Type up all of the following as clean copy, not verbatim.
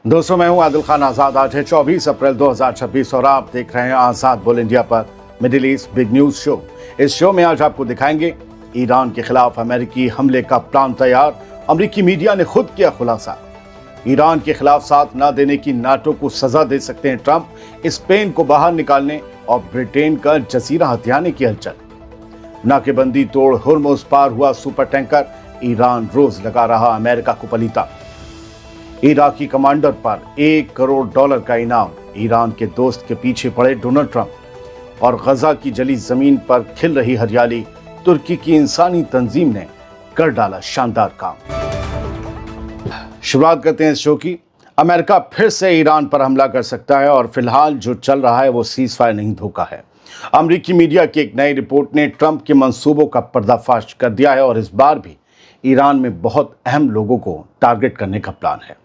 दोस्तों, मैं हूं आदिल खान आज़ाद। आज है 24 अप्रैल 2026 और आप देख रहे हैं आज़ाद बोल इंडिया पर middle east big news show. इस शो में आज आपको दिखाएंगे ईरान के खिलाफ अमेरिकी हमले का प्लान तैयार, अमेरिकी मीडिया ने खुद किया खुलासा। ईरान के खिलाफ साथ न देने की नाटो को सजा दे सकते हैं ट्रंप, स्पेन को बाहर निकालने और ब्रिटेन का जजीरा हथियाने की हलचल। नाकेबंदी तोड़ हुर्मुज़ पार हुआ सुपर टैंकर, ईरान रोज लगा रहा अमेरिका को पलीता। इराकी कमांडर पर $1 करोड़ का इनाम, ईरान के दोस्त के पीछे पड़े डोनाल्ड ट्रंप। और गजा की जली जमीन पर खिल रही हरियाली, तुर्की की इंसानी तंजीम ने कर डाला शानदार काम। शुरुआत करते हैं इस शो की। अमेरिका फिर से ईरान पर हमला कर सकता है और फिलहाल जो चल रहा है वो सीज फायर नहीं, धोखा है। अमेरिकी मीडिया की एक नई रिपोर्ट ने ट्रंप के मंसूबों का पर्दाफाश कर दिया है और इस बार भी ईरान में बहुत अहम लोगों को टारगेट करने का प्लान है।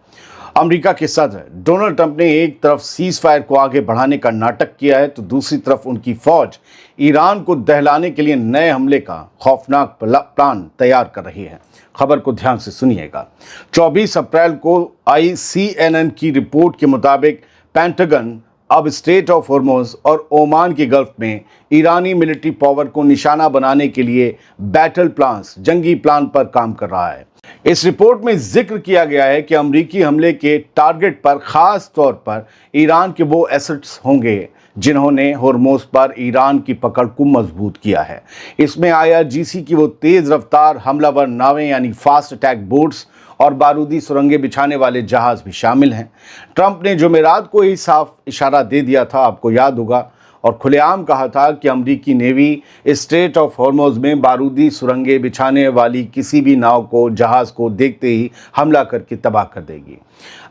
अमेरिका के सदर डोनाल्ड ट्रंप ने एक तरफ सीज फायर को आगे बढ़ाने का नाटक किया है तो दूसरी तरफ उनकी फौज ईरान को दहलाने के लिए नए हमले का खौफनाक प्लान तैयार कर रही है। खबर को ध्यान से सुनिएगा। 24 अप्रैल को आई CNN की रिपोर्ट के मुताबिक पेंटागन अब स्ट्रेट ऑफ हॉर्मुज़ और ओमान के गल्फ में ईरानी मिलिट्री पावर को निशाना बनाने के लिए बैटल प्लान्स, जंगी प्लान पर काम कर रहा है। इस रिपोर्ट में जिक्र किया गया है कि अमेरिकी हमले के टारगेट पर खास तौर पर ईरान के वो एसेट्स होंगे जिन्होंने हॉर्मुज़ पर ईरान की पकड़ को मजबूत किया है। इसमें IRGC की वो तेज रफ्तार हमलावर नावें यानी फास्ट अटैक बोट्स और बारूदी सुरंगें बिछाने वाले जहाज भी शामिल हैं। ट्रंप ने जुमेरात को ही साफ इशारा दे दिया था, आपको याद होगा, और खुलेआम कहा था कि अमेरिकी नेवी स्ट्रेट ऑफ हॉर्मुज़ में बारूदी सुरंगें बिछाने वाली किसी भी नाव को, जहाज को देखते ही हमला करके तबाह कर देगी।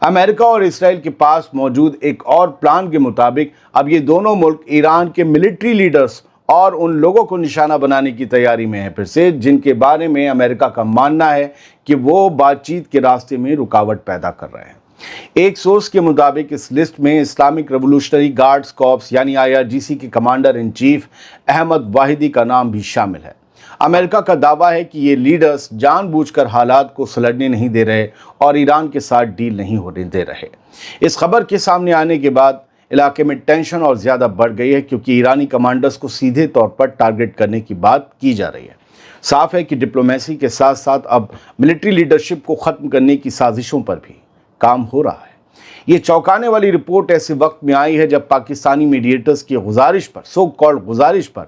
अमेरिका और इसराइल के पास मौजूद एक और प्लान के मुताबिक अब ये दोनों मुल्क ईरान के मिलिट्री लीडर्स और उन लोगों को निशाना बनाने की तैयारी में है फिर से, जिनके बारे में अमेरिका का मानना है कि वो बातचीत के रास्ते में रुकावट पैदा कर रहे हैं। एक सोर्स के मुताबिक इस लिस्ट में इस्लामिक रेवोल्यूशनरी गार्ड्स कॉर्प्स यानी IRGC के commander in chief Ahmad Vahidi का नाम भी शामिल है। अमेरिका का दावा है कि ये लीडर्स जानबूझकर हालात को सुलझने नहीं दे रहे और ईरान के साथ डील नहीं होने दे रहे। इस खबर के सामने आने के बाद इलाके में टेंशन और ज़्यादा बढ़ गई है क्योंकि ईरानी कमांडर्स को सीधे तौर पर टारगेट करने की बात की जा रही है। साफ है कि डिप्लोमेसी के साथ साथ अब मिलिट्री लीडरशिप को ख़त्म करने की साजिशों पर भी काम हो रहा है। ये चौंकाने वाली रिपोर्ट ऐसे वक्त में आई है जब पाकिस्तानी मीडिएटर्स की गुजारिश पर, सो कॉल्ड गुजारिश पर,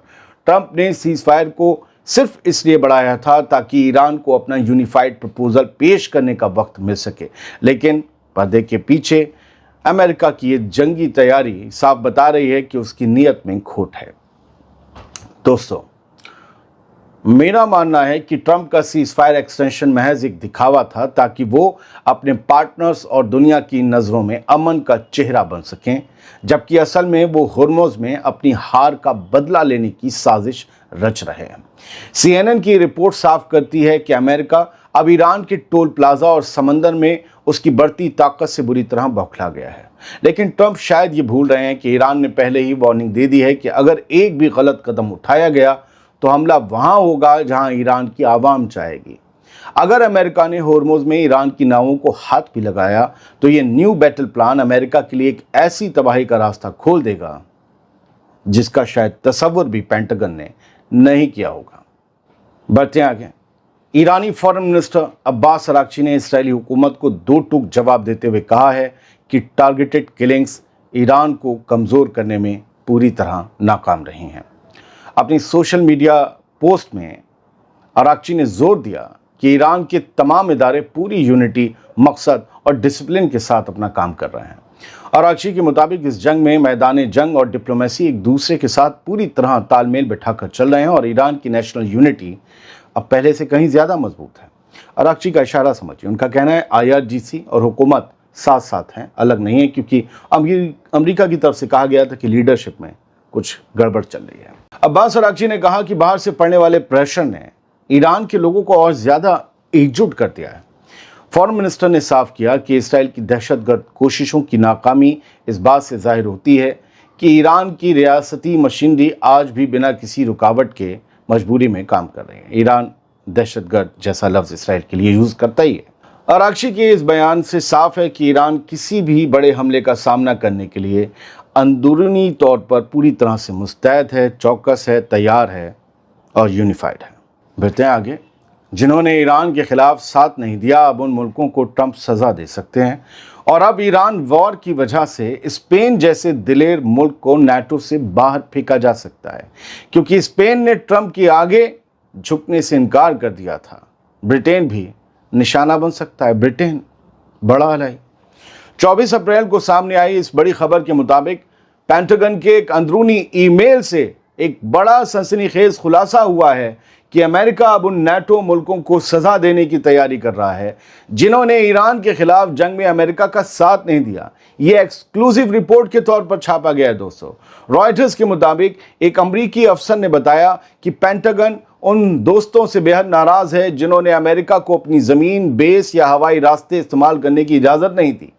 ट्रंप ने सीज फायर को सिर्फ इसलिए बढ़ाया था ताकि ईरान को अपना यूनिफाइड प्रपोजल पेश करने का वक्त मिल सके। लेकिन पर्दे के पीछे अमेरिका की ये जंगी तैयारी साफ बता रही है कि उसकी नीयत में खोट है। दोस्तों, मेरा मानना है कि ट्रंप का सीज फायर एक्सटेंशन महज एक दिखावा था ताकि वो अपने पार्टनर्स और दुनिया की नज़रों में अमन का चेहरा बन सकें, जबकि असल में वो हॉर्मुज़ में अपनी हार का बदला लेने की साजिश रच रहे हैं। CNN की रिपोर्ट साफ करती है कि अमेरिका अब ईरान के टोल प्लाजा और समंदर में उसकी बढ़ती ताकत से बुरी तरह बौखला गया है। लेकिन ट्रंप शायद ये भूल रहे हैं कि ईरान ने पहले ही वार्निंग दे दी है कि अगर एक भी गलत कदम उठाया गया तो हमला वहां होगा जहां ईरान की आवाम चाहेगी। अगर अमेरिका ने हॉर्मुज़ में ईरान की नावों को हाथ भी लगाया तो ये न्यू बैटल प्लान अमेरिका के लिए एक ऐसी तबाही का रास्ता खोल देगा जिसका शायद तसव्वुर भी पेंटागन ने नहीं किया होगा। बढ़ते आगे। ईरानी फॉरेन मिनिस्टर अब्बास अराक्ची ने इस्राएली हुकूमत को दो टूक जवाब देते हुए कहा है कि टारगेटेड किलिंग्स ईरान को कमज़ोर करने में पूरी तरह नाकाम रही हैं। अपनी सोशल मीडिया पोस्ट में अराक्ची ने जोर दिया कि ईरान के तमाम इदारे पूरी यूनिटी, मकसद और डिसिप्लिन के साथ अपना काम कर रहे हैं। अराक्ची के मुताबिक इस जंग में मैदान जंग और डिप्लोमेसी एक दूसरे के साथ पूरी तरह तालमेल बिठाकर चल रहे हैं और ईरान की नेशनल यूनिटी अब पहले से कहीं ज़्यादा मजबूत है। अराक्ची का इशारा समझिए, उनका कहना है IRGC और हुकूमत साथ साथ हैं, अलग नहीं है, क्योंकि अमेरिका की तरफ से कहा गया था कि लीडरशिप में कुछ गड़बड़ चल रही है। अब्बास अराक्ची ने कहा कि बाहर से पड़ने वाले प्रेशर ने ईरान के लोगों को और ज़्यादा एकजुट कर दिया है। फॉरेन मिनिस्टर ने साफ किया कि इसराइल की दहशतगर्द कोशिशों की नाकामी इस बात से जाहिर होती है कि ईरान की रियासती मशीनरी आज भी बिना किसी रुकावट के मजबूरी में काम कर रही है। ईरान दहशतगर्द जैसा लफ्ज़ इसराइल के लिए यूज़ करता ही है। अरागची के इस बयान से साफ है कि ईरान किसी भी बड़े हमले का सामना करने के लिए अंदरूनी तौर पर पूरी तरह से मुस्तैद है, चौकस है, तैयार है और यूनिफाइड है। बढ़ते हैं आगे। जिन्होंने ईरान के खिलाफ साथ नहीं दिया, अब उन मुल्कों को ट्रंप सज़ा दे सकते हैं और अब ईरान वॉर की वजह से स्पेन जैसे दिलेर मुल्क को नाटो से बाहर फेंका जा सकता है, क्योंकि स्पेन ने ट्रंप के आगे झुकने से इनकार कर दिया था। ब्रिटेन भी निशाना बन सकता है। ब्रिटेन बड़ा हलाई। 24 अप्रैल को सामने आई इस बड़ी खबर के मुताबिक पेंटागन के एक अंदरूनी ईमेल से एक बड़ा सनसनीखेज खुलासा हुआ है कि अमेरिका अब उन नाटो मुल्कों को सज़ा देने की तैयारी कर रहा है जिन्होंने ईरान के खिलाफ जंग में अमेरिका का साथ नहीं दिया। ये एक्सक्लूसिव रिपोर्ट के तौर पर छापा गया है दोस्तों। रॉयटर्स के मुताबिक एक अमरीकी अफसर ने बताया कि पेंटागन उन दोस्तों से बेहद नाराज़ है जिन्होंने अमेरिका को अपनी ज़मीन, बेस या हवाई रास्ते इस्तेमाल करने की इजाज़त नहीं दी।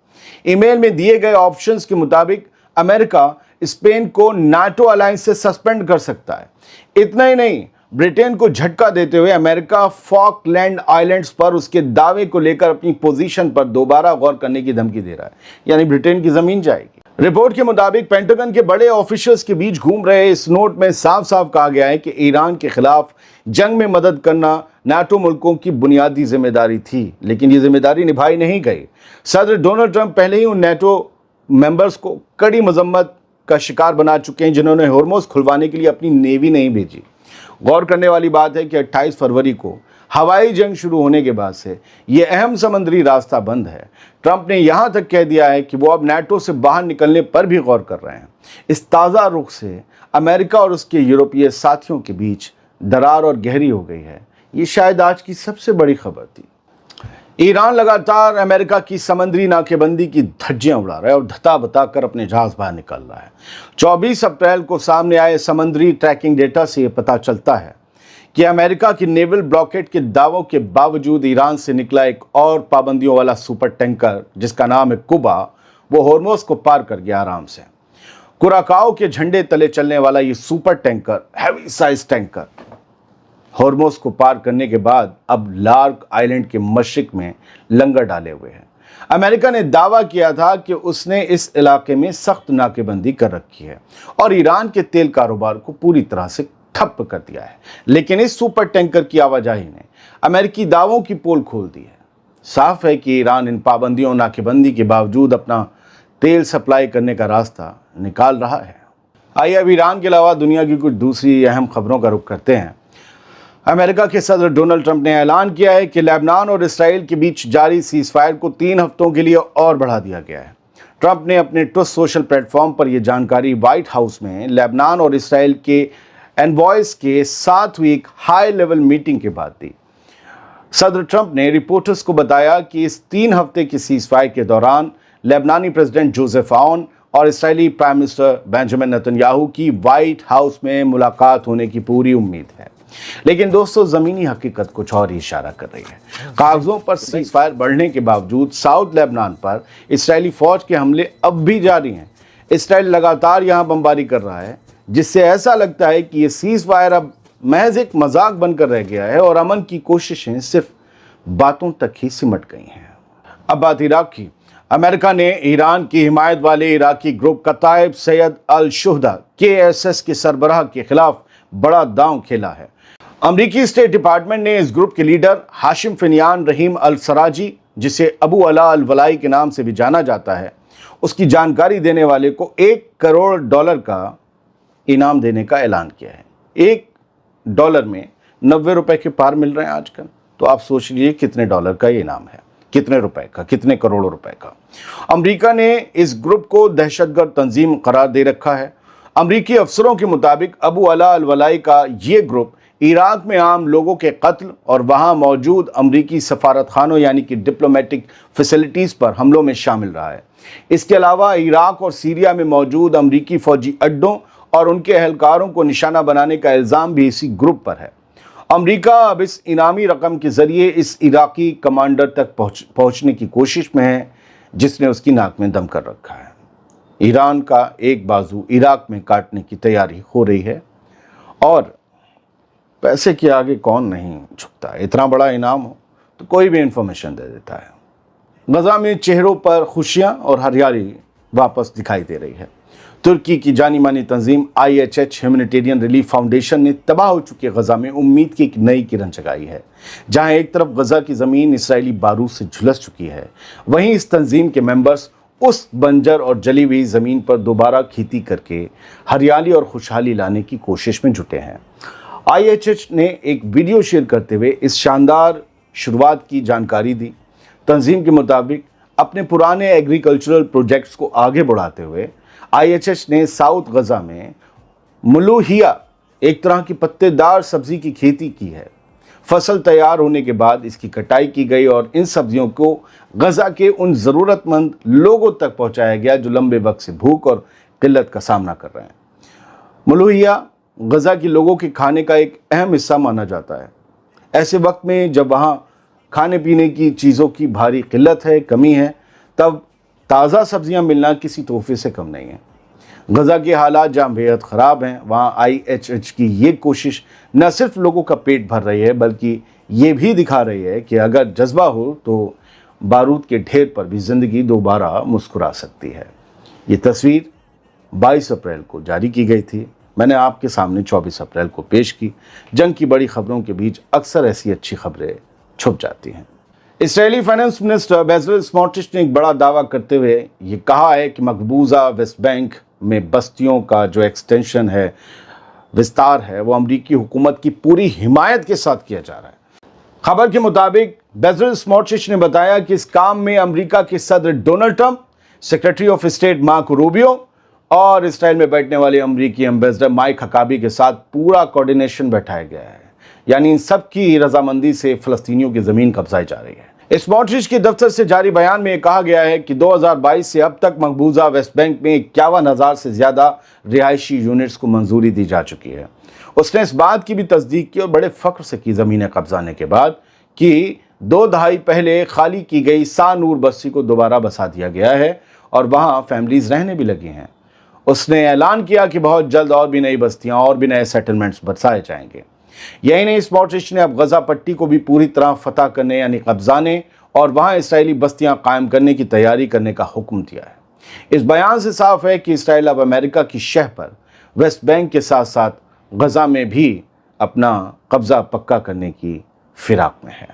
ईमेल में दिए गए ऑप्शंस के मुताबिक अमेरिका स्पेन को नाटो अलायंस से सस्पेंड कर सकता है। इतना ही नहीं, ब्रिटेन को झटका देते हुए अमेरिका फॉकलैंड आइलैंड्स पर उसके दावे को लेकर अपनी पोजीशन पर दोबारा गौर करने की धमकी दे रहा है, यानी ब्रिटेन की ज़मीन जाएगी। रिपोर्ट के मुताबिक पेंटागन के बड़े ऑफिशियल्स के बीच घूम रहे इस नोट में साफ साफ कहा गया है कि ईरान के खिलाफ जंग में मदद करना नाटो मुल्कों की बुनियादी जिम्मेदारी थी, लेकिन ये जिम्मेदारी निभाई नहीं गई। सदर डोनाल्ड ट्रंप पहले ही उन नाटो मेंबर्स को कड़ी मजम्मत का शिकार बना चुके हैं जिन्होंने हॉर्मोज खुलवाने के लिए अपनी नेवी नहीं भेजी। गौर करने वाली बात है कि 28 फरवरी को हवाई जंग शुरू होने के बाद से ये अहम समुद्री रास्ता बंद है। ट्रंप ने यहाँ तक कह दिया है कि वो अब नाटो से बाहर निकलने पर भी गौर कर रहे हैं। इस ताज़ा रुख से अमेरिका और उसके यूरोपीय साथियों के बीच दरार और गहरी हो गई है। ये शायद आज की सबसे बड़ी खबर थी। ईरान लगातार अमेरिका की समुद्री नाकेबंदी की धज्जियां उड़ा रहा है और धता बता कर अपने जहाज बाहर निकल रहा है। 24 अप्रैल को सामने आए समुद्री ट्रैकिंग डेटा से ये पता चलता है कि अमेरिका की नेवल ब्लॉकेट के दावों के बावजूद ईरान से निकला एक और पाबंदियों वाला सुपर टैंकर जिसका नाम है कुबा, वो हॉर्मोज को पार कर गया आराम से। कुराकाओ के झंडे तले चलने वाला ये super tanker, heavy size tanker, Hormoz को पार करने के बाद अब लार्क आइलैंड के मशरिक में लंगर डाले हुए है। अमेरिका ने दावा किया था कि उसने इस इलाके में सख्त नाकेबंदी कर रखी है और ईरान के तेल कारोबार को पूरी तरह से ठप कर दिया है, लेकिन इस सुपर टैंकर की आवाजाही ने अमेरिकी दावों की पोल खोल दी है। साफ है कि ईरान इन पाबंदियों नाकेबंदी के बावजूद अपना तेल सप्लाई करने का रास्ता निकाल रहा है। आइए अब ईरान के अलावा दुनिया की कुछ दूसरी अहम खबरों का रुख करते हैं। अमेरिका के सदर डोनाल्ड ट्रंप ने ऐलान किया है कि लेबनान और इसराइल के बीच जारी सीज़फायर को 3 हफ्तों के लिए और बढ़ा दिया गया है। ट्रंप ने अपने ट्रुथ सोशल प्लेटफॉर्म पर यह जानकारी व्हाइट हाउस में लेबनान और इसराइल के एनवॉयज के साथ हुई एक हाई लेवल मीटिंग के बाद दी। सदर ट्रंप ने रिपोर्टर्स को बताया कि इस 3 हफ्ते के सीज़फायर के दौरान लेबनानी प्रेसिडेंट जोसेफ आउन और Israeli prime minister Benjamin Netanyahu की व्हाइट हाउस में मुलाकात होने की पूरी उम्मीद है। लेकिन दोस्तों, ज़मीनी हकीकत कुछ और ही इशारा कर रही है। कागजों पर सीज़फायर बढ़ने के बावजूद साउथ लेबनान पर इसराइली फौज के हमले अब भी जारी हैं। इसराइल लगातार यहां बमबारी कर रहा है, जिससे ऐसा लगता है कि ये सीज़फायर अब महज एक मजाक बनकर रह गया है और अमन की कोशिशें सिर्फ बातों तक ही सिमट गई हैं। अब बात इराक की। अमेरिका ने ईरान की हिमायत वाले इराकी ग्रुप कताइब सैयद अल शुहदा KSS के सरबराह के खिलाफ बड़ा दांव खेला है। अमरीकी स्टेट डिपार्टमेंट ने इस ग्रुप के लीडर हाशिम फिनियान रहीम अल सराजी, जिसे अबू अला अल वलाई के नाम से भी जाना जाता है, उसकी जानकारी देने वाले को $1 करोड़ का इनाम देने का ऐलान किया है। $1 में 90 रुपए के पार मिल रहे हैं आजकल, तो आप सोच लीजिए कितने डॉलर का ये इनाम है, कितने रुपए का, कितने करोड़ों रुपए का। अमेरिका ने इस ग्रुप को दहशतगर्द तंजीम करार दे रखा है। अमरीकी अफसरों के मुताबिक अबू अला अल वलाई का ये ग्रुप इराक में आम लोगों के कत्ल और वहाँ मौजूद अमरीकी सफारतखानों यानी कि डिप्लोमेटिक फैसिलिटीज़ पर हमलों में शामिल रहा है। इसके अलावा इराक और सीरिया में मौजूद अमरीकी फ़ौजी अड्डों और उनके एहलकारों को निशाना बनाने का इल्ज़ाम भी इसी ग्रुप पर है। अमरीका अब इस इनामी रकम के ज़रिए इस इराकी कमांडर तक पहुँचने की कोशिश में है, जिसने उसकी नाक में दम कर रखा है। ईरान का एक बाजू इराक में काटने की तैयारी हो रही है और पैसे के आगे कौन नहीं झुकता। इतना बड़ा इनाम हो तो कोई भी इंफॉर्मेशन दे देता है। गजा में चेहरों पर खुशियां और हरियाली वापस दिखाई दे रही है। तुर्की की जानी मानी तंजीम IHH ह्यूमैनिटेरियन रिलीफ फाउंडेशन ने तबाह हो चुके गजा में उम्मीद की एक नई किरण जगाई है। जहां एक तरफ गजा की ज़मीन इसराइली बारूद से झुलस चुकी है, वहीं इस तंजीम के मेंबर्स उस बंजर और जली हुई ज़मीन पर दोबारा खेती करके हरियाली और खुशहाली लाने की कोशिश में जुटे हैं। IHH ने एक वीडियो शेयर करते हुए इस शानदार शुरुआत की जानकारी दी। तंजीम के मुताबिक अपने पुराने एग्रीकल्चरल प्रोजेक्ट्स को आगे बढ़ाते हुए IHH ने साउथ गजा में मुलूहिया, एक तरह की पत्तेदार सब्जी की खेती की है। फसल तैयार होने के बाद इसकी कटाई की गई और इन सब्जियों को गजा के उन ज़रूरतमंद लोगों तक पहुंचाया गया जो लंबे वक्त से भूख और किल्लत का सामना कर रहे हैं। मुलूहिया गजा के लोगों के खाने का एक अहम हिस्सा माना जाता है। ऐसे वक्त में जब वहाँ खाने पीने की चीज़ों की भारी किल्लत है, कमी है, तब ताज़ा सब्जियां मिलना किसी तोहफे से कम नहीं है। गजा के हालात जहाँ बेहद ख़राब हैं, वहाँ IHH की ये कोशिश न सिर्फ लोगों का पेट भर रही है, बल्कि ये भी दिखा रही है कि अगर जज्बा हो तो बारूद के ढेर पर भी ज़िंदगी दोबारा मुस्कुरा सकती है। ये तस्वीर 22 अप्रैल को जारी की गई थी। मैंने आपके सामने 24 अप्रैल को पेश की। जंग की बड़ी खबरों के बीच अक्सर ऐसी अच्छी खबरें छुप जाती हैं। Israeli finance minister Bezalel Smotrich ने एक बड़ा दावा करते हुए ये कहा है कि मकबूजा वेस्ट बैंक में बस्तियों का जो एक्सटेंशन है, विस्तार है, वो अमरीकी हुकूमत की पूरी हिमायत के साथ किया जा रहा है। खबर के मुताबिक बेजलेल स्मोट्रिच ने बताया कि इस काम में अमेरिका के सदर Donald Trump, secretary of state Marco Rubio और इसराइल में बैठने वाले अमरीकी एम्बेसडर माइक हकाबी के साथ पूरा कोऑर्डिनेशन बैठाया गया है। यानी इन सब की रजामंदी से फ़लस्तीनियों की ज़मीन कब्जाई जा रही है। स्मोट्रिच के दफ्तर से जारी बयान में कहा गया है कि 2022 से अब तक मकबूजा वेस्ट बैंक में 51,000 से ज़्यादा रिहायशी यूनिट्स को मंजूरी दी जा चुकी है। उसने इस बात की भी तस्दीक की और बड़े फ़ख्र से की ज़मीनें कब्जाने के बाद कि 2 दहाई पहले खाली की गई सानूर बस्ती को दोबारा बसा दिया गया है और वहाँ फैमिलीज़ रहने भी लगी हैं। उसने ऐलान किया कि बहुत जल्द और भी नई बस्तियाँ और भी नए सेटलमेंट्स बसाए जाएंगे। यही नहीं, स्मोट्रिच ने अब गजा पट्टी को भी पूरी तरह फतह करने यानी कब्जाने और वहाँ इसराइली बस्तियाँ कायम करने की तैयारी करने का हुक्म दिया है। इस बयान से साफ है कि इसराइल अब अमेरिका की शह पर वेस्ट बैंक के साथ साथ गजा में भी अपना कब्जा पक्का करने की फिराक में है।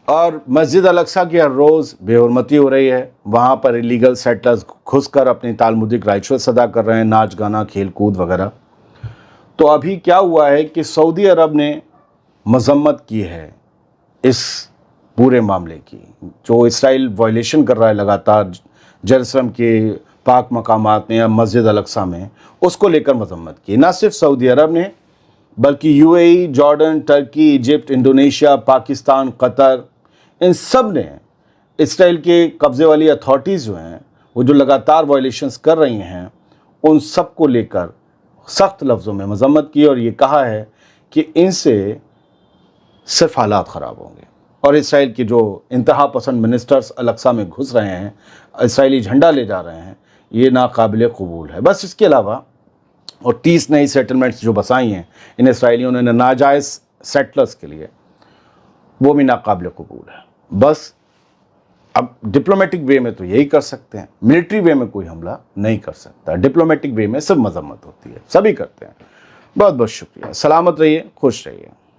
और मस्जिद अल-अक्सा की हर रोज़ बेहुरमती हो रही है। वहाँ पर इलीगल सेटलर्स घुसकर अपनी तालमुदिक राइचुअल्स अदा कर रहे हैं, नाच गाना खेल कूद वगैरह। तो अभी क्या हुआ है कि सऊदी अरब ने मजम्मत की है इस पूरे मामले की, जो इसराइल वायलेशन कर रहा है लगातार जेरूसलम के पाक मकामात में या मस्जिद अल-अक्सा में, उसको लेकर मजम्मत की। न सिर्फ सऊदी अरब ने बल्कि UAE, Jordan, Turkey, Egypt, Indonesia, Pakistan, Qatar, इन सब ने इसराइल के कब्ज़े वाली अथॉरिटीज़ जो हैं वो जो लगातार वायलेशंस कर रही हैं, उन सब को लेकर सख्त लफ्ज़ों में मजम्मत की और ये कहा है कि इनसे सिर्फ हालात ख़राब होंगे। और इसराइल के जो इंतहा पसंद मिनिस्टर्स अल-अक्सा में घुस रहे हैं, इसराइली झंडा ले जा रहे हैं, ये नाकाबिल कबूल है। बस इसके अलावा और 30 नई सेटलमेंट्स जो बसाई हैं इन इसराइलियों ने नाजायज़ सेटलर्स के लिए, वो भी नाकाबिल कबूल है। बस अब डिप्लोमेटिक वे में तो यही कर सकते हैं, मिलिट्री वे में कोई हमला नहीं कर सकता। डिप्लोमेटिक वे में सिर्फ मजम्मत होती है, सभी करते हैं। बहुत बहुत शुक्रिया। सलामत रहिए, खुश रहिए।